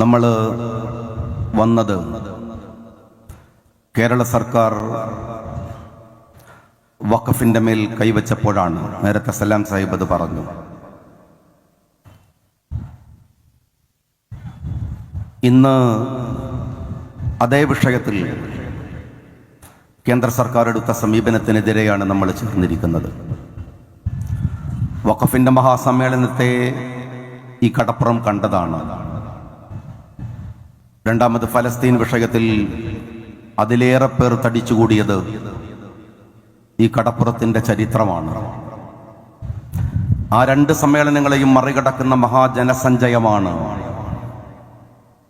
നമ്മൾ വന്നത് കേരള സർക്കാർ വഖഫിന്റെ മേൽ കൈവച്ചപ്പോഴാണ്. നേരത്തെ സലാം സാഹിബ് അത് പറഞ്ഞു. ഇന്ന് അതേ വിഷയത്തിൽ കേന്ദ്ര സർക്കാർ എടുത്ത സമീപനത്തിനെതിരെയാണ് നമ്മൾ ചേർന്നിരിക്കുന്നത്. വഖഫിന്റെ മഹാസമ്മേളനത്തെ ഈ കടപ്പുറം കണ്ടതാണ്. രണ്ടാമത് ഫലസ്തീൻ വിഷയത്തിൽ അതിലേറെ പേർ തടിച്ചുകൂടിയത് ഈ കടപ്പുറത്തിന്റെ ചരിത്രമാണ്. ആ രണ്ട് സമ്മേളനങ്ങളെയും മറികടക്കുന്ന മഹാജനസഞ്ചയമാണ്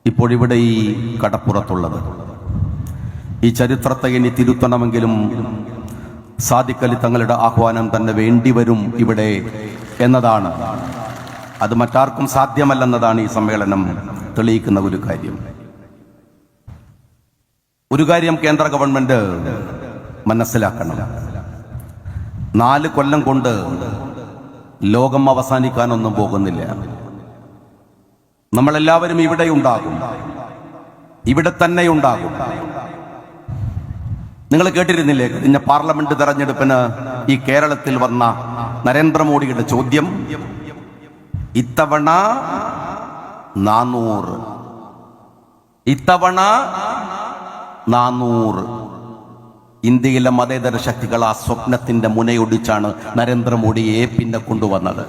ഇപ്പോഴിവിടെ ഈ കടപ്പുറത്തുള്ളത്. ഈ ചരിത്രത്തെ ഇനി തിരുത്തണമെങ്കിലും സാദിഖ് അലി തങ്ങളുടെ ആഹ്വാനം തന്നെ വേണ്ടിവരും ഇവിടെ എന്നതാണ്. അത് മറ്റാർക്കും സാധ്യമല്ലെന്നതാണ് ഈ സമ്മേളനം തെളിയിക്കുന്ന ഒരു കാര്യം. ഒരു കാര്യം കേന്ദ്ര ഗവൺമെന്റ് മനസ്സിലാക്കണം. 4 കൊല്ലം കൊണ്ട് ലോകം അവസാനിക്കാനൊന്നും പോകുന്നില്ല. നമ്മളെല്ലാവരും ഇവിടെ ഉണ്ടാകും, ഇവിടെ തന്നെ ഉണ്ടാകും. നിങ്ങൾ കേട്ടിരുന്നില്ലേ കഴിഞ്ഞ പാർലമെന്റ് തെരഞ്ഞെടുപ്പിന് ഈ കേരളത്തിൽ വന്ന നരേന്ദ്രമോദിയുടെ ചോദ്യം? ഇത്തവണ 400, ഇത്തവണ 400. ഇന്ത്യയിലെ മതേതര ശക്തികൾ ആ സ്വപ്നത്തിന്റെ മുനയൊടിച്ചാണ് നരേന്ദ്രമോദിയെ പിന്നെ കൊണ്ടുവന്നത്.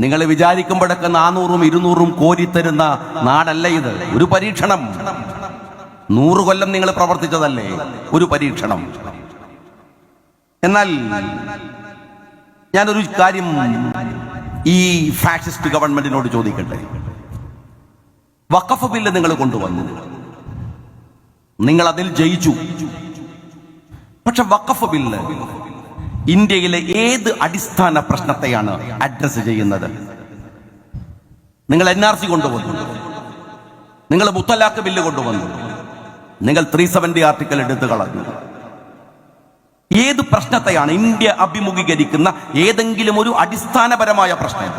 നിങ്ങൾ വിചാരിക്കുമ്പോഴൊക്കെ 400ഉം 200ഉം കോരിത്തരുന്ന നാടല്ല ഇത്. ഒരു പരീക്ഷണം. 100 കൊല്ലം നിങ്ങൾ പ്രവർത്തിച്ചതല്ലേ, ഒരു പരീക്ഷണം. എന്നാൽ ഞാനൊരു കാര്യം ഈ ഫാഷിസ്റ്റ് ഗവൺമെന്റിനോട് ചോദിക്കട്ടെ. വഖഫ് ബില്ല് നിങ്ങൾ കൊണ്ടുവന്നു, നിങ്ങൾ അതിൽ ജയിച്ചു. പക്ഷെ വഖഫ് ബില്ല് ഇന്ത്യയിലെ ഏത് അടിസ്ഥാന പ്രശ്നത്തെയാണ് അഡ്രസ് ചെയ്യുന്നത്? നിങ്ങൾ NRC കൊണ്ടുവന്നു, നിങ്ങൾ മുത്തലാഖ് ബില്ല് കൊണ്ടുവന്നു, നിങ്ങൾ 370 ആർട്ടിക്കിൾ എടുത്തു കളഞ്ഞു. ഏത് പ്രശ്നത്തെയാണ് ഇന്ത്യ അഭിമുഖീകരിക്കുന്ന ഏതെങ്കിലും ഒരു അടിസ്ഥാനപരമായ പ്രശ്നം?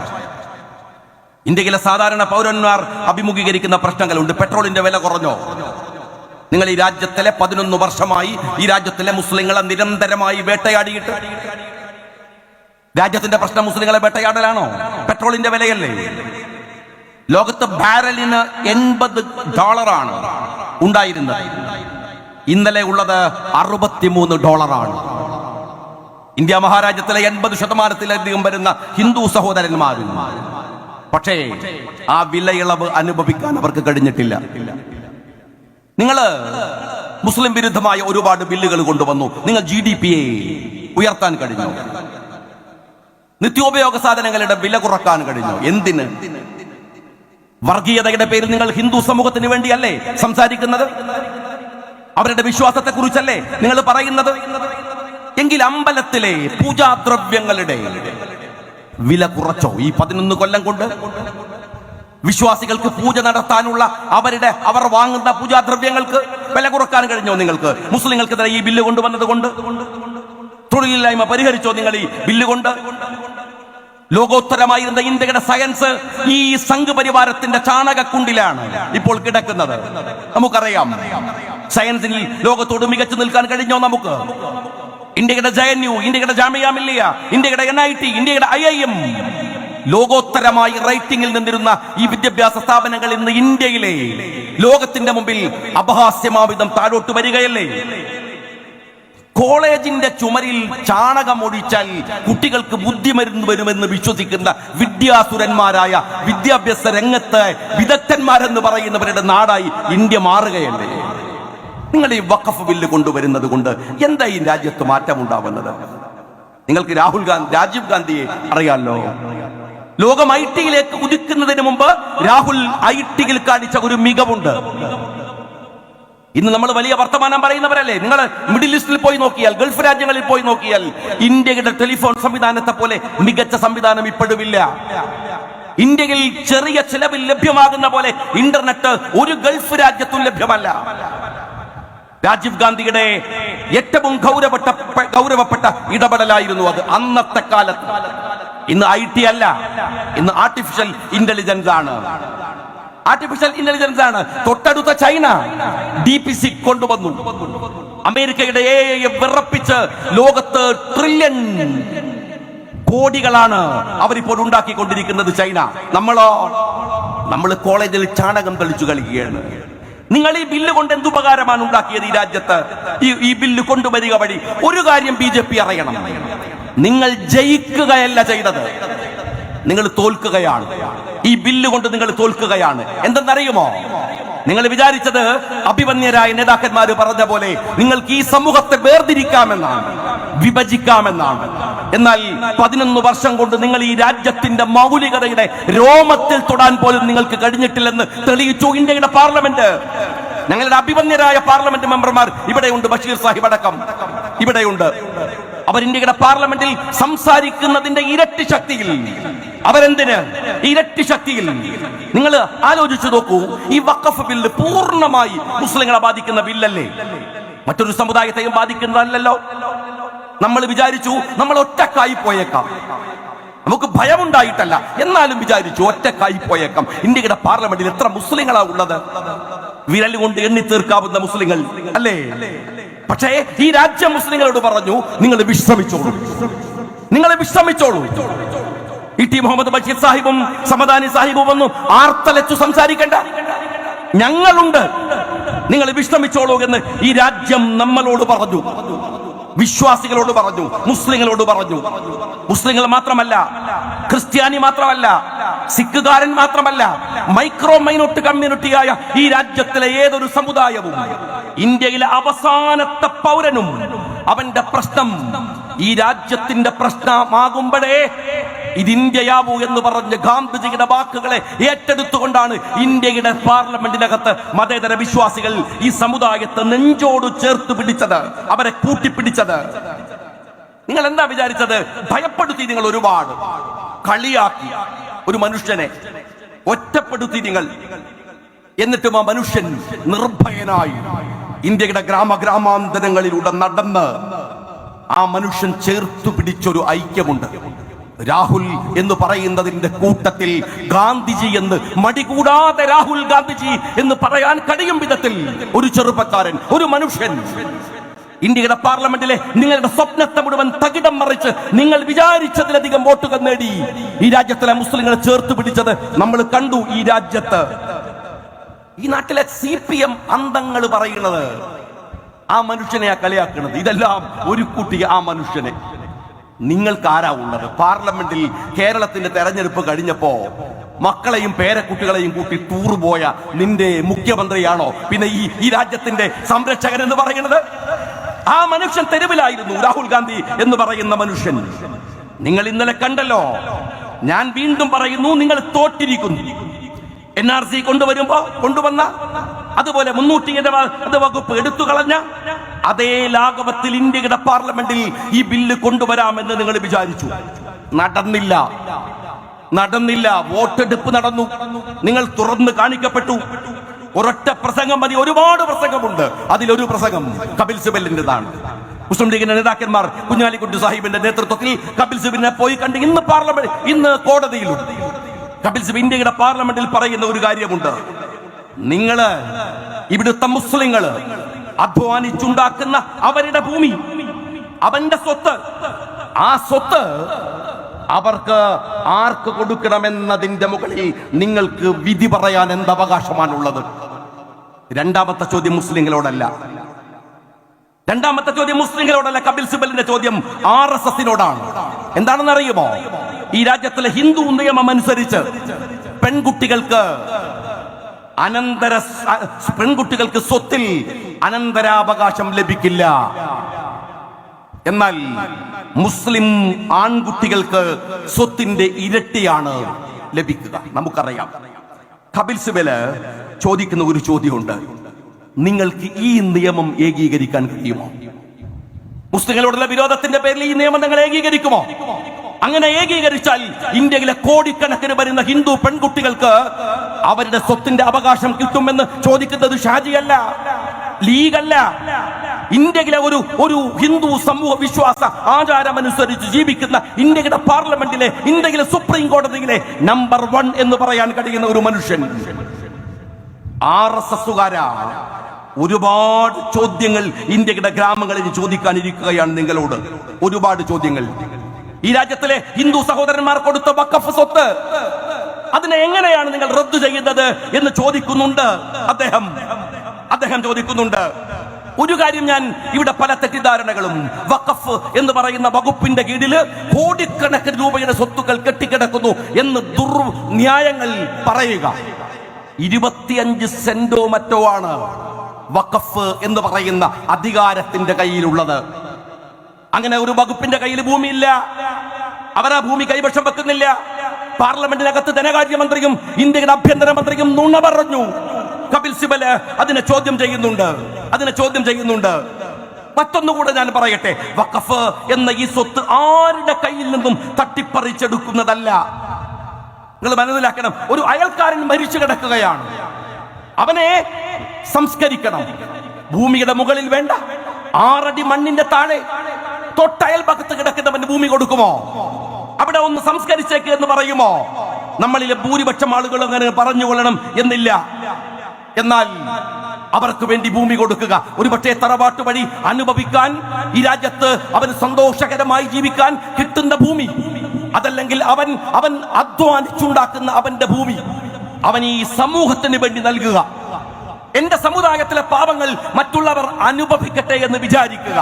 ഇന്ത്യയിലെ സാധാരണ പൗരന്മാർ അഭിമുഖീകരിക്കുന്ന പ്രശ്നങ്ങളുണ്ട്. പെട്രോളിന്റെ വില കുറഞ്ഞോ? നിങ്ങൾ ഈ രാജ്യത്തിലെ 11 വർഷമായി ഈ രാജ്യത്തിലെ മുസ്ലിങ്ങളെ നിരന്തരമായി വേട്ടയാടിയിട്ട് രാജ്യത്തിന്റെ പ്രശ്നം മുസ്ലിങ്ങളെ വേട്ടയാടലാണോ? പെട്രോളിന്റെ വിലയല്ലേ? ലോകത്ത് ബാരലിന് $80 ഉണ്ടായിരുന്നത്. ഇന്നലെ ഉള്ളത് $63. ഇന്ത്യ മഹാരാജ്യത്തിലെ 80% വരുന്ന ഹിന്ദു സഹോദരന്മാരും. പക്ഷേ ആ വിലയിളവ് അനുഭവിക്കാൻ അവർക്ക് കഴിഞ്ഞിട്ടില്ല. നിങ്ങൾ മുസ്ലിം വിരുദ്ധമായ ഒരുപാട് ബില്ലുകൾ കൊണ്ടുവന്നു. നിങ്ങൾ GDP-യെ ഉയർത്താൻ കഴിഞ്ഞു. നിത്യോപയോഗ സാധനങ്ങളുടെ വില കുറക്കാൻ കഴിഞ്ഞു. എന്തിന്? വർഗീയതയുടെ പേരിൽ നിങ്ങൾ ഹിന്ദു സമൂഹത്തിന് വേണ്ടിയല്ലേ സംസാരിക്കുന്നത്? അവരുടെ വിശ്വാസത്തെ കുറിച്ചല്ലേ നിങ്ങൾ പറയുന്നത്? എങ്കിൽ അമ്പലത്തിലെ പൂജാദ്രവ്യങ്ങളുടെ വില കുറച്ചോ ഈ 11 കൊല്ലം കൊണ്ട്? വിശ്വാസികൾക്ക് പൂജ നടത്താനുള്ള അവർ വാങ്ങുന്ന പൂജാദ്രവ്യങ്ങൾക്ക് വില കുറക്കാൻ കഴിഞ്ഞോ നിങ്ങൾക്ക്? മുസ്ലിങ്ങൾക്കെതിരെ ഈ ബില്ല് കൊണ്ടുവന്നത് കൊണ്ട് തൊഴിലില്ലായ്മ പരിഹരിച്ചോ നിങ്ങൾ ഈ ബില്ല് കൊണ്ട്? ലോകോത്തരമായിരുന്ന ഇന്ത്യയുടെ സയൻസ് ഈ സംഘ് പരിവാരത്തിന്റെ ചാണകക്കുണ്ടിലാണ് ഇപ്പോൾ കിടക്കുന്നത്. നമുക്കറിയാം, സയൻസിൽ ലോകത്തോട് മികച്ചു നിൽക്കാൻ കഴിഞ്ഞോ നമുക്ക്? ഇന്ത്യയുടെ JNU, ഇന്ത്യയുടെ ജാമിയ മില്ലിയ, ഇന്ത്യയുടെ NIT, ഇന്ത്യയുടെ IIM, ലോകോത്തരമായി റേറ്റിംഗിൽ നിന്നിരുന്ന ഈ വിദ്യാഭ്യാസ സ്ഥാപനങ്ങൾ ഇന്ന് ഇന്ത്യയിലെ ലോകത്തിന്റെ മുമ്പിൽ അപഹാസ്യമാവിധം താഴോട്ട് വരികയല്ലേ? കോളേജിന്റെ ചുമരിൽ ചാണകമൊഴിച്ചാൽ കുട്ടികൾക്ക് ബുദ്ധിമരുന്ന് വരുമെന്ന് വിശ്വസിക്കുന്ന വിദ്യാസുരന്മാരായ വിദ്യാഭ്യാസ രംഗത്ത് വിദഗ്ധന്മാരെന്ന് പറയുന്നവരുടെ നാടായി ഇന്ത്യ മാറുകയല്ലേ? നിങ്ങൾ ഈ വഖഫ് ബില്ല് കൊണ്ടുവരുന്നത് കൊണ്ട് എന്താ ഈ രാജ്യത്ത് മാറ്റമുണ്ടാവുന്നത്? നിങ്ങൾക്ക് രാജീവ് ഗാന്ധിയെ അറിയാലോ. ലോകം IT-യിലേക്ക് ഉദിക്കുന്നതിന് മുമ്പ് രാഹുൽ IT-യിൽ കാണിച്ച ഒരു മികവുണ്ട്. ഇന്ന് നമ്മൾ വലിയ വർത്തമാനം പറയുന്നവരല്ലേ? നിങ്ങൾ മിഡിൽ ഈസ്റ്റിൽ പോയി നോക്കിയാൽ, ഗൾഫ് രാജ്യങ്ങളിൽ പോയി നോക്കിയാൽ ഇന്ത്യയുടെ ടെലിഫോൺ സംവിധാനത്തെ പോലെ മികച്ച സംവിധാനം ഇപ്പോഴുമില്ല. ഇന്ത്യയിൽ ചെറിയ ചിലവിൽ ലഭ്യമാകുന്ന പോലെ ഇന്റർനെറ്റ് ഒരു ഗൾഫ് രാജ്യത്തും ലഭ്യമല്ല. രാജീവ് ഗാന്ധിയുടെ ഏറ്റവും ഗൗരവപ്പെട്ട ഇടപെടലായിരുന്നു അത് അന്നത്തെ കാലത്ത്. ഇന്ന് IT അല്ല, ഇന്ന് ആർട്ടിഫിഷ്യൽ ഇന്റലിജൻസ് ആണ്. ആർട്ടിഫിഷ്യൽ ഇന്റലിജൻസ് ആണ്. തൊട്ടടുത്ത ചൈന DeepSeek കൊണ്ടുവന്നു. അമേരിക്കയുടെ AI വിറപ്പിച്ച് ലോകത്ത് ട്രില്യൺ കോടികളാണ് അവരിപ്പോൾ ഉണ്ടാക്കിക്കൊണ്ടിരിക്കുന്നത് ചൈന. നമ്മൾ കോളേജിൽ ചാണകം തെളിച്ചു കളിക്കുകയാണ്. നിങ്ങൾ ഈ ബില്ല് കൊണ്ട് എന്തുപകാരമാണ് ഉണ്ടാക്കിയത് ഈ രാജ്യത്ത്? ഈ ബില്ല് കൊണ്ടുവരിക വഴി ഒരു കാര്യം BJP അറിയണം, നിങ്ങൾ ജയിക്കുകയല്ല ചെയ്തത്, നിങ്ങൾ തോൽക്കുകയാണ്. ഈ ബില്ല് കൊണ്ട് നിങ്ങൾ തോൽക്കുകയാണ്. എന്തെന്നറിയുമോ? നിങ്ങൾ വിചാരിച്ചത് അഭിമന്യരായ നേതാക്കന്മാർ പറഞ്ഞ പോലെ നിങ്ങൾക്ക് ഈ സമൂഹത്തെ വേർതിരിക്കാമെന്നാണ്, വിഭജിക്കാമെന്നാണ്. എന്നാൽ 11 വർഷം കൊണ്ട് നിങ്ങൾ ഈ രാജ്യത്തിന്റെ മൗലികതയുടെ രോമത്തിൽ തൊടാൻ പോലും നിങ്ങൾക്ക് കഴിഞ്ഞിട്ടില്ലെന്ന് തെളിയിച്ചു ഇന്ത്യയുടെ പാർലമെന്റ്. ഞങ്ങളുടെ അഭിമന്യരായ പാർലമെന്റ് മെമ്പർമാർ ഇവിടെയുണ്ട്, ബഷീർ സാഹിബ് അടക്കം ഇവിടെയുണ്ട്. അവർ ഇന്ത്യയുടെ പാർലമെന്റിൽ സംസാരിക്കുന്നതിന്റെ ഇരട്ടി ശക്തിയിൽ, അവരെന്തിന് ഇരട്ടി ശക്തിയിൽ? നിങ്ങൾ ആലോചിച്ചു നോക്കൂ, ഈ വഖഫ് ബില്ല് പൂർണ്ണമായി മുസ്ലിങ്ങളെ ബാധിക്കുന്ന ബില്ലല്ലേ? മറ്റൊരു സമുദായത്തെയും ബാധിക്കുന്നതല്ലല്ലോ. നമ്മൾ വിചാരിച്ചു നമ്മൾ ഒറ്റക്കായി പോയേക്കാം, നമുക്ക് ഭയമുണ്ടായിട്ടല്ല, എന്നാലും വിചാരിച്ചു ഒറ്റക്കായി പോയേക്കാം. ഇന്ത്യയുടെ പാർലമെന്റിൽ എത്ര മുസ്ലിങ്ങളാ ഉള്ളത്? വിരൽ കൊണ്ട് എണ്ണി തീർക്കാവുന്ന മുസ്ലിങ്ങൾ അല്ലേ? പക്ഷേ ഈ രാജ്യം മുസ്ലിങ്ങളോട് പറഞ്ഞു, നിങ്ങൾ വിശ്രമിച്ചോളൂ, നിങ്ങൾ വിശ്രമിച്ചോളൂ. ടി മുഹമ്മദ് ബഷീർ സാഹിബും സമദാനി സാഹിബും ഒന്നും ആർത്തലച്ചു സംസാരിക്കേണ്ട, ഞങ്ങളുണ്ട്, നിങ്ങൾ വിശ്രമിച്ചോളൂ എന്ന് ഈ രാജ്യം നമ്മളോട് പറഞ്ഞു, വിശ്വാസികളോട് പറഞ്ഞു, മുസ്ലിങ്ങളോട് പറഞ്ഞു. മുസ്ലിങ്ങൾ മാത്രമല്ല, ക്രിസ്ത്യാനി മാത്രമല്ല, സിഖുകാരൻ മാത്രമല്ല, മൈക്രോ മൈനോറിറ്റി കമ്മ്യൂണിറ്റിയായ ഈ രാജ്യത്തിലെ ഏതൊരു സമുദായവും, ഇന്ത്യയിലെ അവസാനത്തെ പൗരനും അവന്റെ പ്രശ്നം ഈ രാജ്യത്തിന്റെ പ്രശ്നമാകുമ്പോഴേ ഇത് ഇന്ത്യയാവൂ എന്ന് പറഞ്ഞ് ഗാന്ധിജിയുടെ വാക്കുകളെ ഏറ്റെടുത്തുകൊണ്ടാണ് ഇന്ത്യയുടെ പാർലമെന്റിനകത്ത് മതേതര വിശ്വാസികൾ ഈ സമുദായത്തെ നെഞ്ചോട് ചേർത്ത് പിടിച്ചത്, അവരെ കൂട്ടിപ്പിടിച്ചത്. നിങ്ങൾ എന്താ വിചാരിച്ചത്? ഭയപ്പെടുത്തി, നിങ്ങൾ ഒരുപാട് കളിയാക്കി ഒരു മനുഷ്യനെ, ഒറ്റപ്പെടുത്തി നിങ്ങൾ. എന്നിട്ടും ആ മനുഷ്യൻ നിർഭയനായി ഇന്ത്യയുടെ ഗ്രാമാന്തരങ്ങളിലൂടെ നടന്ന് ആ മനുഷ്യൻ ചേർത്തു പിടിച്ചൊരു ഐക്യമുണ്ട്. രാഹുൽ എന്ന് പറയുന്നതിന്റെ കൂട്ടത്തിൽ ഗാന്ധിജി എന്ന് മടികൂടാതെ രാഹുൽ ഗാന്ധിജി എന്ന് പറയാൻ കഴിയും വിധത്തിൽ ഒരു ചെറുപ്പക്കാരൻ, ഒരു മനുഷ്യൻ ഇന്ത്യയുടെ പാർലമെന്റിലെ നിങ്ങളുടെ സ്വപ്നത്തെ മുഴുവൻ തകിടം മറിച്ച് നിങ്ങൾ വിചാരിച്ചതിലധികം വോട്ടുകൾ നേടി ഈ രാജ്യത്തിലെ മുസ്ലിങ്ങളെ ചേർത്ത് പിടിച്ചത് നമ്മൾ കണ്ടു. ഈ രാജ്യത്ത്, ഈ നാട്ടിലെ CPM അന്തങ്ങൾ പറയുന്നത് ആ മനുഷ്യനെ കളിയാക്കുന്നത്, ഇതെല്ലാം ഒരു കൂട്ടി ആ മനുഷ്യനെ. നിങ്ങൾക്ക് ആരാ ഉള്ളത് പാർലമെന്റിൽ? കേരളത്തിന്റെ തെരഞ്ഞെടുപ്പ് കഴിഞ്ഞപ്പോ മക്കളെയും പേരക്കുട്ടികളെയും കൂട്ടി ടൂർ പോയ നിന്റെ മുഖ്യമന്ത്രിയാണോ പിന്നെ ഈ രാജ്യത്തിന്റെ സംരക്ഷകൻ എന്ന് പറയുന്നത്? ആ മനുഷ്യൻ തെരുവിലായിരുന്നു, രാഹുൽ ഗാന്ധി എന്ന് പറയുന്ന മനുഷ്യൻ. നിങ്ങൾ ഇന്നലെ കണ്ടല്ലോ. ഞാൻ വീണ്ടും പറയുന്നു, നിങ്ങൾ തോറ്റിരിക്കുന്നു. NRC കൊണ്ടുവന്ന അതുപോലെ 370 വകുപ്പ് എടുത്തു കളഞ്ഞ അതേ ലാഘവത്തിൽ ഇന്ത്യയുടെ പാർലമെന്റിൽ ഈ ബില്ല് കൊണ്ടുവരാമെന്ന് നിങ്ങൾ വിചാരിച്ചു. നടന്നില്ല. വോട്ടെടുപ്പ് നടന്നു, നിങ്ങൾ തുറന്ന് കാണിക്കപ്പെട്ടു. ഒരൊറ്റ പ്രസംഗം മതി, ഒരുപാട് പ്രസംഗമുണ്ട്. അതിലൊരു പ്രസംഗം കപിൽ സിബലിന്റേതാണ്. മുസ്ലിം ലീഗിന്റെ നേതാക്കന്മാർ കുഞ്ഞാലിക്കുട്ടി സാഹിബിന്റെ നേതൃത്വത്തിൽ കപിൽ സിബലിനെ പോയി കണ്ട് ഇന്ന് കോടതിയിലും കപിൽ സിബൽ ഇന്ത്യയുടെ പാർലമെന്റിൽ പറയുന്ന ഒരു കാര്യമുണ്ട്. നിങ്ങള് ഇവിടുത്തെ മുസ്ലിങ്ങള് അധ്വാനിച്ചുണ്ടാക്കുന്ന അവരുടെ ഭൂമി, അവന്റെ സ്വത്ത്, ആ സ്വത്ത് അവർക്ക് ആർക്ക് കൊടുക്കണമെന്നതിന്റെ മുകളിൽ നിങ്ങൾക്ക് വിധി പറയാൻ എന്ത് അവകാശമാണുള്ളത്? രണ്ടാമത്തെ ചോദ്യം മുസ്ലിങ്ങളോടല്ല. കപിൽ സിബലിന്റെ ചോദ്യം RSSനോടാണ്. എന്താണെന്ന് അറിയുമോ? ഈ രാജ്യത്തിലെ ഹിന്ദു നിയമം അനുസരിച്ച് പെൺകുട്ടികൾക്ക് സ്വത്തിൽ അനന്തരാവകാശം ലഭിക്കില്ല. എന്നാൽ മുസ്ലിം ആൺകുട്ടികൾക്ക് സ്വത്തിന്റെ ഇരട്ടിയാണ് ലഭിക്കുക. നമുക്കറിയാം. കപിൽ സിബല് ചോദിക്കുന്ന ഒരു ചോദ്യമുണ്ട്, നിങ്ങൾക്ക് ഈ നിയമം ഏകീകരിക്കാൻ കഴിയുമോ? മുസ്ലിങ്ങളോടുള്ള വിരോധത്തിന്റെ പേരിൽ ഈ നിയമം നിങ്ങൾ ഏകീകരിക്കുമോ? അങ്ങനെ ഏകീകരിച്ചാൽ ഇന്ത്യയിലെ കോടിക്കണക്കിന് വരുന്ന ഹിന്ദു പെൺകുട്ടികൾക്ക് അവരുടെ സ്വത്തിന്റെ അവകാശം കിട്ടുമെന്ന് ചോദിക്കുന്നത് ഷാജിയല്ല, ലീഗല്ല. ഇന്ത്യയിലെ ഒരു ഹിന്ദു സമൂഹ വിശ്വാസ ആചാരമനുസരിച്ച് ജീവിക്കുന്ന ഇന്ത്യയുടെ പാർലമെന്റിലെ, ഇന്ത്യയിലെ സുപ്രീം കോടതിയിലെ നമ്പർ 1 എന്ന് പറയാൻ കഴിയുന്ന ഒരു മനുഷ്യൻ, RSSകാരാ ഒരുപാട് ചോദ്യങ്ങൾ ഇന്ത്യയുടെ ഗ്രാമങ്ങളിൽ ചോദിക്കാനിരിക്കുകയാണ് നിങ്ങളോട്. ഒരുപാട് ചോദ്യങ്ങൾ. ഈ രാജ്യത്തിലെ ഹിന്ദു സഹോദരന്മാർ കൊടുത്ത വഖഫ് സ്വത്ത് അതിനെ എങ്ങനെയാണ് നിങ്ങൾ റദ്ദു ചെയ്യുന്നത് എന്ന് ചോദിക്കുന്നുണ്ട് അദ്ദേഹം ചോദിക്കുന്നുണ്ട്. ഒരു കാര്യം, ഞാൻ ഇവിടെ പല തെറ്റിദ്ധാരണകളും, വഖഫ് എന്ന് പറയുന്ന വകുപ്പിന്റെ കീഴിൽ കോടിക്കണക്കിന് രൂപയുടെ സ്വത്തുക്കൾ കെട്ടിക്കിടക്കുന്നു എന്ന് ദുർന്യായങ്ങൾ പറയുക. 25 സെന്റോ മറ്റോ ആണ് വഖഫ് എന്ന് പറയുന്ന അധികാരത്തിന്റെ കയ്യിലുള്ളത്. അങ്ങനെ ഒരു വകുപ്പിന്റെ കയ്യിൽ ഭൂമിയില്ല. അവരാ ഭൂമി കൈവശം വെക്കുന്നില്ല. പാർലമെന്റിനകത്ത് ധനകാര്യമന്ത്രിയും ഇന്ത്യയുടെ ആഭ്യന്തരമന്ത്രിയും നുണ പറഞ്ഞു. കപിൽ സിബല് അതിനെ ചോദ്യം ചെയ്യുന്നുണ്ട്. മറ്റൊന്നുകൂടെ ഞാൻ പറയട്ടെ, വഖഫ് എന്ന ഈ സ്വത്ത് ആരുടെ കയ്യിൽ നിന്നും തട്ടിപ്പറിച്ചെടുക്കുന്നതല്ല. നിങ്ങൾ മനസ്സിലാക്കണം. ഒരു അയൽക്കാരൻ മരിച്ചു കിടക്കുകയാണ്, അവനെ സംസ്കരിക്കണം. ഭൂമിയുടെ മുകളിൽ വേണ്ട, 6 അടി മണ്ണിന്റെ താഴെ തൊട്ടയൽ ഭാഗത്ത് കിടക്കുന്നവന് ഭൂമി കൊടുക്കുമോ? അവിടെ ഒന്ന് സംസ്കരിച്ചേക്ക് എന്ന് പറയുമോ? നമ്മളിലെ ഭൂരിപക്ഷം ആളുകൾ അങ്ങനെ പറഞ്ഞുകൊള്ളണം എന്നില്ല. എന്നാൽ അവർക്ക് വേണ്ടി ഭൂമി കൊടുക്കുക, ഒരുപക്ഷെ തറവാട്ട് വഴി അനുഭവിക്കാൻ, ഈ രാജ്യത്ത് അവന് സന്തോഷകരമായി ജീവിക്കാൻ കിട്ടുന്ന ഭൂമി, അതല്ലെങ്കിൽ അവൻ അധ്വാനിച്ചുണ്ടാക്കുന്ന അവന്റെ ഭൂമി അവൻ ഈ സമൂഹത്തിന് വേണ്ടി നൽകുക. എന്റെ സമുദായത്തിലെ പാവങ്ങൾ മറ്റുള്ളവർ അനുഭവിക്കട്ടെ എന്ന് വിചാരിക്കുക.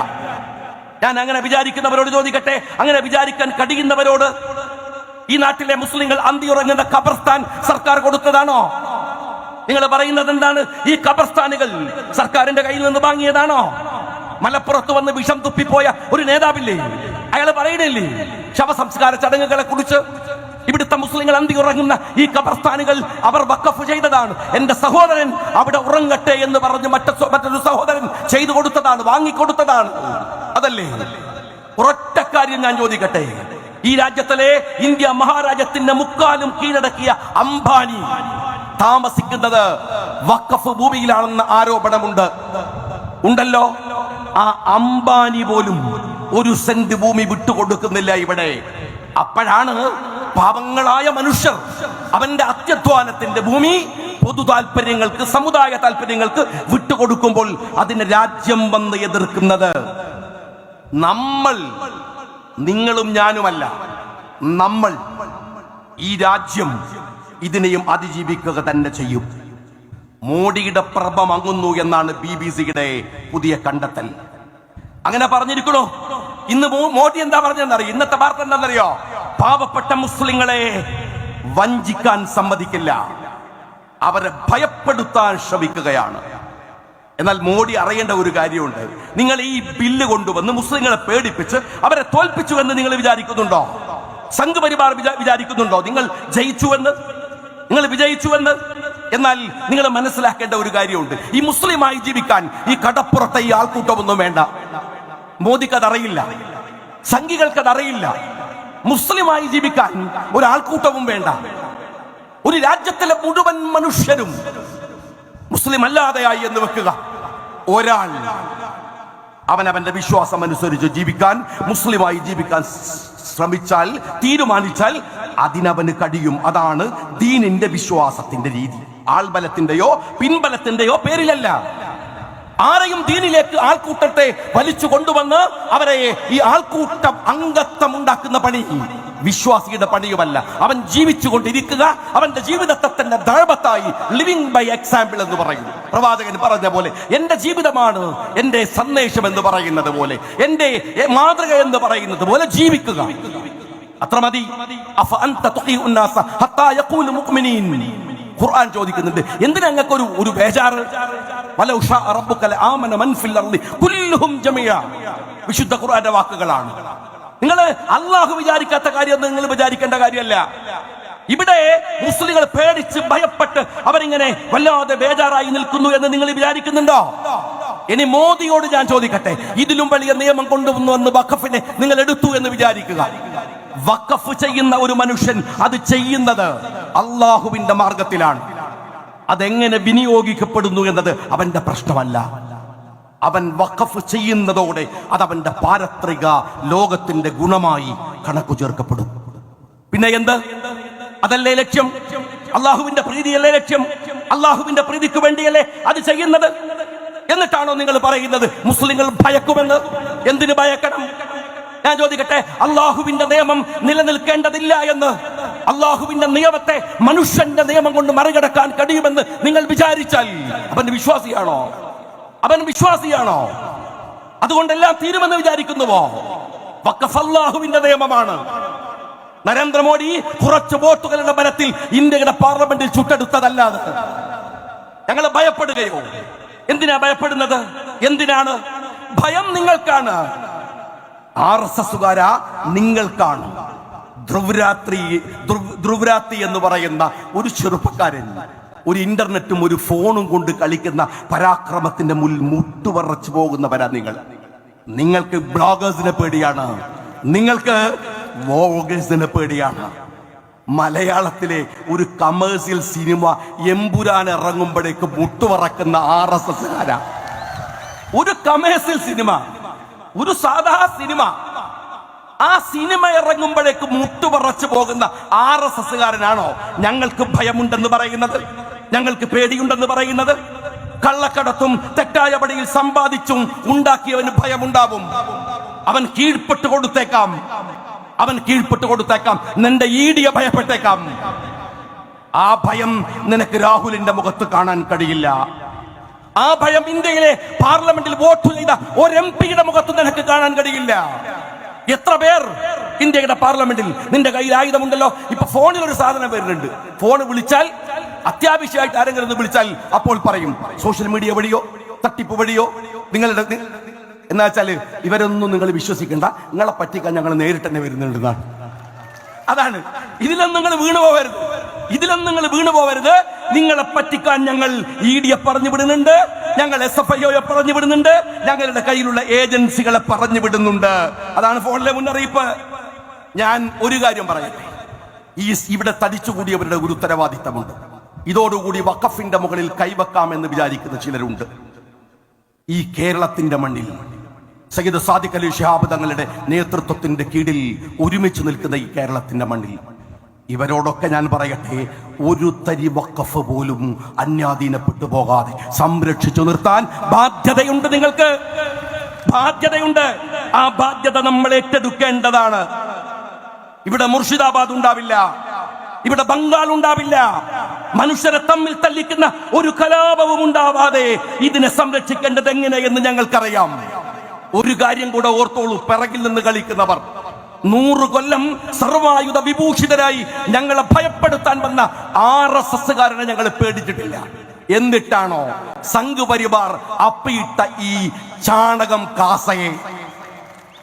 ഞാൻ അങ്ങനെ വിചാരിക്കുന്നവരോട് ചോദിക്കട്ടെ, അങ്ങനെ വിചാരിക്കാൻ കഴിയുന്നവരോട്, ഈ നാട്ടിലെ മുസ്ലിങ്ങൾ അന്തിയുറങ്ങുന്ന ഖബർസ്ഥാൻ സർക്കാർ കൊടുത്തതാണോ? നിങ്ങൾ പറയുന്നത് എന്താണ്? ഈ ഖബർസ്ഥാനുകൾ സർക്കാരിന്റെ കയ്യിൽ നിന്ന് വാങ്ങിയതാണോ? മലപ്പുറത്ത് വന്ന് വിഷം തുപ്പിപ്പോയ ഒരു നേതാവില്ലേ, അയാൾ പറയണില്ലേ ശവസംസ്കാര ചടങ്ങുകളെ കുറിച്ച്? ഇവിടുത്തെ മുസ്ലിങ്ങൾ അന്തി ഉറങ്ങുന്ന ഈ ഖബർസ്ഥാനുകൾ അവർ വഖഫ് ചെയ്തതാണ്. എന്റെ സഹോദരൻ അവിടെ ഉറങ്ങട്ടെ എന്ന് പറഞ്ഞ് മറ്റൊരു സഹോദരൻ ചെയ്തു കൊടുത്തതാണ്, വാങ്ങിക്കൊടുത്തതാണ്. അതല്ലേ? ഒരൊറ്റ കാര്യം ഞാൻ ചോദിക്കട്ടെ, ഈ രാജ്യത്തിലെ ഇന്ത്യ മഹാരാജ്യത്തിന്റെ മുക്കാലും കീഴടക്കിയ അംബാനി താമസിക്കുന്നത് വഖഫ് ഭൂമിയിലാണെന്ന ആരോപണമുണ്ട്. ഉണ്ടല്ലോ. ആ അംബാനി പോലും 1 സെന്റ് ഭൂമി വിട്ടുകൊടുക്കുന്നില്ല ഇവിടെ. അപ്പോഴാണ് പാവങ്ങളായ മനുഷ്യർ അവന്റെ അത്യധ്വാനത്തിന്റെ ഭൂമി പൊതു താല്പര്യങ്ങൾക്ക്, സമുദായ താല്പര്യങ്ങൾക്ക് വിട്ടുകൊടുക്കുമ്പോൾ അതിന് രാജ്യം വന്ന് എതിർക്കുന്നത്. നമ്മൾ, നിങ്ങളും ഞാനുമല്ല, നമ്മൾ, ഈ രാജ്യം ഇതിനെയും അതിജീവിക്കുക തന്നെ ചെയ്യും. മോഡിയുടെ പ്രഭ മങ്ങുന്നു എന്നാണ് BBC-യുടെ പുതിയ കണ്ടെത്തൽ. അങ്ങനെ പറഞ്ഞിരിക്കണോ? ഇന്ന് മോഡി എന്താ പറഞ്ഞെന്നറിയോ? ഇന്നത്തെ വാർത്ത എന്താണെന്നറിയോ? പാവപ്പെട്ട മുസ്ലിങ്ങളെ വഞ്ചിക്കാൻ സമ്മതിക്കില്ല, അവരെ ഭയപ്പെടുത്താൻ ശ്രമിക്കുകയാണ്. എന്നാൽ മോഡി അറിയേണ്ട ഒരു കാര്യമുണ്ട്. നിങ്ങൾ ഈ ബില്ല് കൊണ്ടുവന്ന് മുസ്ലിങ്ങളെ പേടിപ്പിച്ച് അവരെ തോൽപ്പിച്ചു എന്ന് നിങ്ങൾ വിചാരിക്കുന്നുണ്ടോ? സംഘപരിവാർ വിചാരിക്കുന്നുണ്ടോ നിങ്ങൾ ജയിച്ചുവെന്ന്, നിങ്ങൾ വിജയിച്ചുവെന്ന്? എന്നാൽ നിങ്ങൾ മനസ്സിലാക്കേണ്ട ഒരു കാര്യമുണ്ട്. ഈ മുസ്ലിമായി ജീവിക്കാൻ ഈ കടപ്പുറത്തെ ഈ ആൾക്കൂട്ടമൊന്നും വേണ്ട. മോദിക്കതറിയില്ല, സംഘികൾക്കതറിയില്ല. മുസ്ലിമായി ജീവിക്കാൻ ഒരാൾക്കൂട്ടവും വേണ്ട. ഒരു രാജ്യത്തിലെ മുഴുവൻ മനുഷ്യരും മുസ്ലിം അല്ലാതെയായി എന്ന് വെക്കുക. ഒരാൾ അവനവന്റെ വിശ്വാസം അനുസരിച്ച് ജീവിക്കാൻ, മുസ്ലിമായി ജീവിക്കാൻ ശ്രമിച്ചാൽ, തീരുമാനിച്ചാൽ അതിനവന് കഴിയും. അതാണ് ദീനിന്റെ വിശ്വാസത്തിന്റെ രീതി. ആൾബലത്തിന്റെയോ പിൻബലത്തിന്റെയോ പേരിലല്ല. ആരെയും ദീനിലേക്ക് ആൾക്കൂട്ടത്തെ വലിച്ചു കൊണ്ടുവന്ന് അവരെ ഈ ആൾക്കൂട്ടം അംഗത്വം ഉണ്ടാക്കുന്ന പണി വിശ്വാസിയുടെ പണിയുമല്ല. അവൻ ജീവിച്ചു കൊണ്ടിരിക്കുക, അവന്റെ ജീവിതത്തെ തന്നെ ദഴബത്തായി ലിവിംഗ് ബൈ എക്സാമ്പിൾ എന്ന് പറയുന്നു. പ്രവാചകൻ പറഞ്ഞ പോലെ എന്റെ ജീവിതമാണ് എന്റെ സന്ദേശം എന്ന് പറയുന്നത് പോലെ, എന്റെ മാതൃക എന്ന് പറയുന്നത് പോലെ ജീവിക്കുക. അത്ര മതി. ഖുർആൻ ചോദിക്കുന്നുണ്ട്, എന്തിനാ ഞങ്ങൾക്ക് ഒരു ബേജാറ്? വിശുദ്ധ ഖുർആന്റെ വാക്കുകളാണ്. നിങ്ങൾ അള്ളാഹു വിചാരിക്കാത്ത കാര്യം നിങ്ങൾ വിചാരിക്കേണ്ട കാര്യമല്ല. ഇവിടെ മുസ്ലിങ്ങൾ പേടിച്ച് ഭയപ്പെട്ട് അവരിങ്ങനെ വല്ലാതെ ബേജാറായി നിൽക്കുന്നു എന്ന് നിങ്ങൾ വിചാരിക്കുന്നുണ്ടോ? ഇനി മോദിയോട് ഞാൻ ചോദിക്കട്ടെ, ഇതിലും വലിയ നിയമം കൊണ്ടുവന്നു വഖഫിനെ നിങ്ങൾ എടുത്തു എന്ന് വിചാരിക്കുക. വഖഫ് ചെയ്യുന്ന ഒരു മനുഷ്യൻ അത് ചെയ്യുന്നത് അള്ളാഹുവിന്റെ മാർഗത്തിലാണ്. അതെങ്ങനെ വിനിയോഗിക്കപ്പെടുന്നു എന്നത് അവന്റെ പ്രശ്നമല്ല. അവൻ വഖഫ് ചെയ്യുന്നതോടെ അതവന്റെ പാരത്രിക ലോകത്തിന്റെ ഗുണമായി കണക്കു ചേർക്കപ്പെടും. പിന്നെ എന്ത്? അതല്ലേ ലക്ഷ്യം? അള്ളാഹുവിന്റെ പ്രീതിയല്ലേ ലക്ഷ്യം? അള്ളാഹുവിന്റെ പ്രീതിക്ക് വേണ്ടിയല്ലേ അത് ചെയ്യുന്നത്? എന്നിട്ടാണോ നിങ്ങൾ പറയുന്നത് മുസ്ലിങ്ങൾ ഭയക്കുമെന്ന്? എന്തിനു ഭയക്കണം? ഞാൻ ചോദിക്കട്ടെ, അള്ളാഹുവിന്റെ നിയമം നിലനിൽക്കേണ്ടതില്ല എന്ന്, അള്ളാഹുവിന്റെ നിയമത്തെ മനുഷ്യന്റെ നിയമം കൊണ്ട് മറികടക്കാൻ കഴിയുമെന്ന് നിങ്ങൾ വിചാരിച്ചാൽ അവൻ വിശ്വാസിയാണോ? അവൻ വിശ്വാസിയാണോ? അതുകൊണ്ടെല്ലാം തീരുമെന്ന് വിചാരിക്കുന്നുവോ? വഖഫ് അല്ലാഹുവിന്റെ നിയമമാണ്. നരേന്ദ്രമോദി കുറച്ച് വോട്ടുകളുടെ ബലത്തിൽ ഇന്ത്യയുടെ പാർലമെന്റിൽ ചുട്ടെടുത്തതല്ലാതെ ഞങ്ങൾ ഭയപ്പെടുകയോ? എന്തിനാ ഭയപ്പെടുന്നത്? എന്തിനാണ് ഭയം? നിങ്ങൾക്കാണ്. RSSകാരാ നിങ്ങൾക്കാണ്. ധ്രുവരാത്രി എന്ന് പറയുന്ന ഒരു ചെറുപ്പക്കാരൻ ഒരു ഇന്റർനെറ്റും ഒരു ഫോണും കൊണ്ട് കളിക്കുന്ന പരാക്രമത്തിന്റെ മുന്നിൽ മുട്ടുപറച്ചു പോകുന്നവരാ നിങ്ങൾ. നിങ്ങൾക്ക് ബ്ലോഗേഴ്സിനെ പേടിയാണ്, നിങ്ങൾക്ക് വ്ലോഗേഴ്സിനെ പേടിയാണ്. മലയാളത്തിലെ ഒരു കമേഴ്സ്യൽ സിനിമ എമ്പുരാൻ ഇറങ്ങുമ്പോഴേക്ക് മുട്ടുപറക്കുന്ന RSSകാരാ. ഒരു കമേഴ്സ്യൽ സിനിമ, ഒരു സാധാ സിനിമ, ആ സിനിമ ഇറങ്ങുമ്പോഴേക്ക് മുട്ടുപറച്ചു പോകുന്ന RSSകാരനാണോ ഞങ്ങൾക്ക് ഭയമുണ്ടെന്ന് പറയുന്നത്, ഞങ്ങൾക്ക് പേടിയുണ്ടെന്ന് പറയുന്നത്? കള്ളക്കടത്തും തെറ്റായ പടിയിൽ സമ്പാദിച്ചും ഉണ്ടാക്കിയവന് ഭയമുണ്ടാവും. അവൻ കീഴ്പ്പെട്ട് കൊടുത്തേക്കാം, അവൻ കീഴ്പ്പെട്ട് കൊടുത്തേക്കാം. നിന്റെ ഈടിയെ ഭയപ്പെട്ടേക്കാം. ആ ഭയം നിനക്ക് രാഹുലിന്റെ മുഖത്ത് കാണാൻ കഴിയില്ല. ആ ഭയം ഇന്ത്യയിലെ പാർലമെന്റിൽ വോട്ട് ചെയ്ത ഒരു MP-യുടെ മുഖത്ത് നിനക്ക് കാണാൻ കഴിയില്ല. എത്ര പേർ ഇന്ത്യയുടെ പാർലമെന്റിൽ, നിന്റെ കയ്യിൽ ആയുധമുണ്ടല്ലോ. ഇപ്പൊ ഫോണിൽ ഒരു സാധനം വരുന്നുണ്ട്. ഫോൺ വിളിച്ചാൽ, അത്യാവശ്യമായിട്ട് ആരെങ്കിലും ഒന്ന് വിളിച്ചാൽ അപ്പോൾ പറയും സോഷ്യൽ മീഡിയ വഴിയോ തട്ടിപ്പ് വഴിയോ നിങ്ങളുടെ. എന്നാ വെച്ചാല് ഇവരൊന്നും നിങ്ങൾ വിശ്വസിക്കണ്ട, നിങ്ങളെ പറ്റിക്കാൻ ഞങ്ങൾ നേരിട്ട് തന്നെ വരുന്നുണ്ടെന്നാണ്. അതാണ്. ഇതിലൊന്നും നിങ്ങൾ വീണു പോകരുത്, ഇതിലൊന്നും നിങ്ങൾ വീണു പോകരുത്. നിങ്ങളെ പറ്റിക്കാൻ ഞങ്ങൾ ED പറഞ്ഞു വിടുന്നുണ്ട്, ഞങ്ങൾ SFIO പറഞ്ഞു വിടുന്നുണ്ട്, ഞങ്ങളുടെ കയ്യിലുള്ള ഏജൻസികളെ പറഞ്ഞു വിടുന്നുണ്ട്. അതാണ് ഫോണിലെ മുന്നറിയിപ്പ്. ഞാൻ ഒരു കാര്യം പറയട്ടെ, ഇവിടെ തടിച്ചുകൂടിയവരുടെ ഒരു ഉത്തരവാദിത്തമുണ്ട്. ഇതോടുകൂടി വഖഫിന്റെ മുകളിൽ കൈവെക്കാമെന്ന് വിചാരിക്കുന്ന ചിലരുണ്ട്. ഈ കേരളത്തിന്റെ മണ്ണിൽ സയ്യിദ് സാദിഖ് അലി ശിഹാബ് തങ്ങളുടെ നേതൃത്വത്തിന്റെ കീഴിൽ ഒരുമിച്ച് നിൽക്കുന്ന ഈ കേരളത്തിന്റെ മണ്ണിൽ ഇവരോടൊക്കെ ഞാൻ പറയട്ടെ, ഒരു തരി വഖഫ് പോലും അന്യാധീനപ്പെട്ടു പോകാതെ സംരക്ഷിച്ചു നിർത്താൻ ബാധ്യതയുണ്ട്. നിങ്ങൾക്ക് ബാധ്യതയുണ്ട്. ആ ബാധ്യത നമ്മൾ ഏറ്റെടുക്കേണ്ടതാണ്. ഇവിടെ മുർഷിദാബാദ് ഉണ്ടാവില്ല, ഇവിടെ ബംഗാൾ ഉണ്ടാവില്ല. മനുഷ്യരെ തമ്മിൽ തല്ലിക്കുന്ന ഒരു കലാപവും ഉണ്ടാവാതെ ഇതിനെ സംരക്ഷിക്കേണ്ടത് എങ്ങനെയെന്ന് ഞങ്ങൾക്കറിയാം. ഒരു കാര്യം കൂടെ ഓർത്തോളൂ, പിറകിൽ നിന്ന് കളിക്കുന്നവർ 100 കൊല്ലം സർവായുധ വിഭൂഷിതരായി ഞങ്ങളെ ഭയപ്പെടുത്താൻ വന്ന RSSകാരനെ ഞങ്ങൾ പേടിച്ചിട്ടില്ല. എന്നിട്ടാണോ സംഘ് പരിവാർ അപ്പിയിട്ട ഈ ചാണകം കാസയെ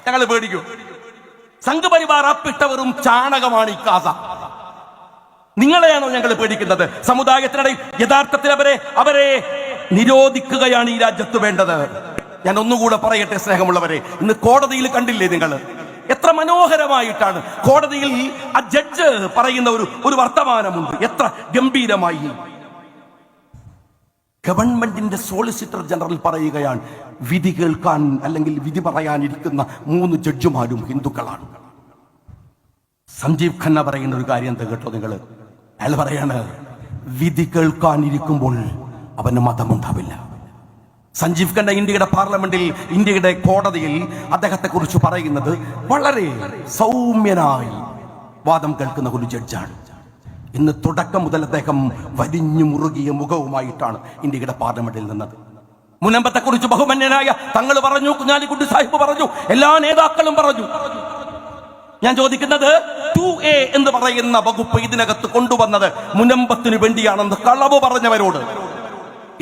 ഞങ്ങൾ പേടിക്കും? സംഘ് പരിവാർ അപ്പിട്ട വെറും ചാണകമാണ് ഈ കാസ. നിങ്ങളെയാണോ ഞങ്ങൾ പേടിക്കുന്നത്? സമുദായത്തിനിടയിൽ യഥാർത്ഥത്തിൽ അവരെ നിരോധിക്കുകയാണ് ഈ രാജ്യത്ത് വേണ്ടത്. ഞാൻ ഒന്നുകൂടെ പറയട്ടെ സ്നേഹമുള്ളവരെ, ഇന്ന് കോടതിയിൽ കണ്ടില്ലേ നിങ്ങൾ? എത്ര മനോഹരമായിട്ടാണ് കോടതിയിൽ ആ ജഡ്ജ് പറയുന്ന ഒരു വർത്തമാനമുണ്ട്. എത്ര ഗംഭീരമായി. ഗവൺമെന്റിന്റെ സോളിസിറ്റർ ജനറൽ പറയുകയാണ്, വിധി കേൾക്കാൻ അല്ലെങ്കിൽ വിധി പറയാനിരിക്കുന്ന 3 ജഡ്ജിമാരും ഹിന്ദുക്കളാണ്. സഞ്ജീവ് ഖന്ന പറയുന്ന ഒരു കാര്യം എന്താ കേട്ടോ നിങ്ങൾ? അയാൾ പറയാണ്, വിധി കേൾക്കാനിരിക്കുമ്പോൾ അവന് മതമുണ്ടാവില്ല. സഞ്ജീവ് ഖന്ന ഇന്ത്യയുടെ പാർലമെന്റിൽ, ഇന്ത്യയുടെ കോടതിയിൽ അദ്ദേഹത്തെ കുറിച്ച് പറയുന്നത് വളരെ സൗമ്യനായി വാദം കേൾക്കുന്ന ഒരു ജഡ്ജാണ്. ഇന്ന് തുടക്കം മുതൽ അദ്ദേഹം വലിഞ്ഞു മുറുകിയ മുഖവുമായിട്ടാണ് ഇന്ത്യയുടെ പാർലമെന്റിൽ നിന്നത്. മുനമ്പത്തെ കുറിച്ച് ബഹുമാന്യനായ തങ്ങൾ പറഞ്ഞു, കുഞ്ഞാലിക്കുട്ടി സാഹിബ് പറഞ്ഞു, എല്ലാ നേതാക്കളും പറഞ്ഞു. ഞാൻ ചോദിക്കുന്നത്, 2A എന്ന് പറയുന്ന വകുപ്പ് ഇതിനകത്ത് കൊണ്ടുവന്നത് മുനമ്പത്തിനു വേണ്ടിയാണെന്ന് കളവ് പറഞ്ഞവരോട്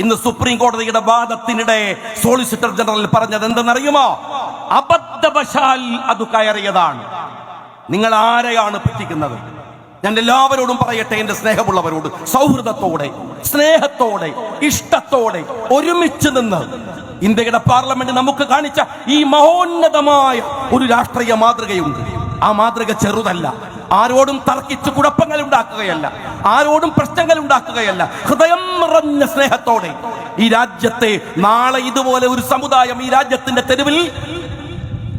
ഇന്ന് സുപ്രീം കോടതിയുടെ വാദത്തിനിടെ സോളിസിറ്റർ ജനറൽ പറഞ്ഞത് എന്തെന്നറിയുമോ? അബദ്ധവശാൽ അത് കയറിയതാണ്. നിങ്ങൾ ആരെയാണ് പറ്റിക്കുന്നത്? ഞാൻ എല്ലാവരോടും പറയട്ടെ, എന്റെ സ്നേഹമുള്ളവരോട്, സൗഹൃദത്തോടെ, സ്നേഹത്തോടെ, ഇഷ്ടത്തോടെ ഒരുമിച്ച് നിന്ന് ഇന്ത്യയുടെ പാർലമെന്റ് നമുക്ക് കാണിച്ച ഈ മഹോന്നതമായ ഒരു രാഷ്ട്രീയ മാതൃകയുണ്ട്. ആ മാതൃക ചെറുതല്ല. ആരോടും തർക്കിച്ച് കുഴപ്പങ്ങൾ ഉണ്ടാക്കുകയല്ല, ആരോടും പ്രശ്നങ്ങൾ ഉണ്ടാക്കുകയല്ല. ഹൃദയം നിറഞ്ഞ സ്നേഹത്തോടെ ഈ രാജ്യത്തെ നാളെ ഇതുപോലെ ഒരു സമുദായം ഈ രാജ്യത്തിന്റെ തെരുവിൽ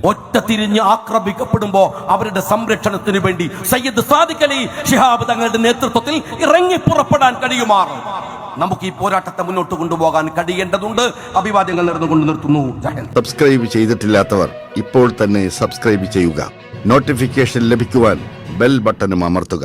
ഒറ്റ തിരിഞ്ഞ് ആക്രമിക്കപ്പെടുമ്പോ അവരുടെ സംരക്ഷണത്തിന് വേണ്ടി സയ്യിദ് സാദിഖ് അലി ശിഹാബ് തങ്ങളുടെ നേതൃത്വത്തിൽ ഇറങ്ങി പുറപ്പെടാൻ കഴിയുമാറ് നമുക്ക് ഈ പോരാട്ടത്തെ മുന്നോട്ട് കൊണ്ടുപോകാൻ കഴിയേണ്ടതുണ്ട്. അഭിവാദ്യങ്ങൾ നേർന്നുകൊണ്ട് നിർത്തുന്നു. സബ്സ്ക്രൈബ് ചെയ്തിട്ടില്ലാത്തവർ ഇപ്പോൾ തന്നെ സബ്സ്ക്രൈബ് ചെയ്യുക. നോട്ടിഫിക്കേഷൻ ലഭിക്കുവാൻ ബെൽ ബട്ടണും അമർത്തുക.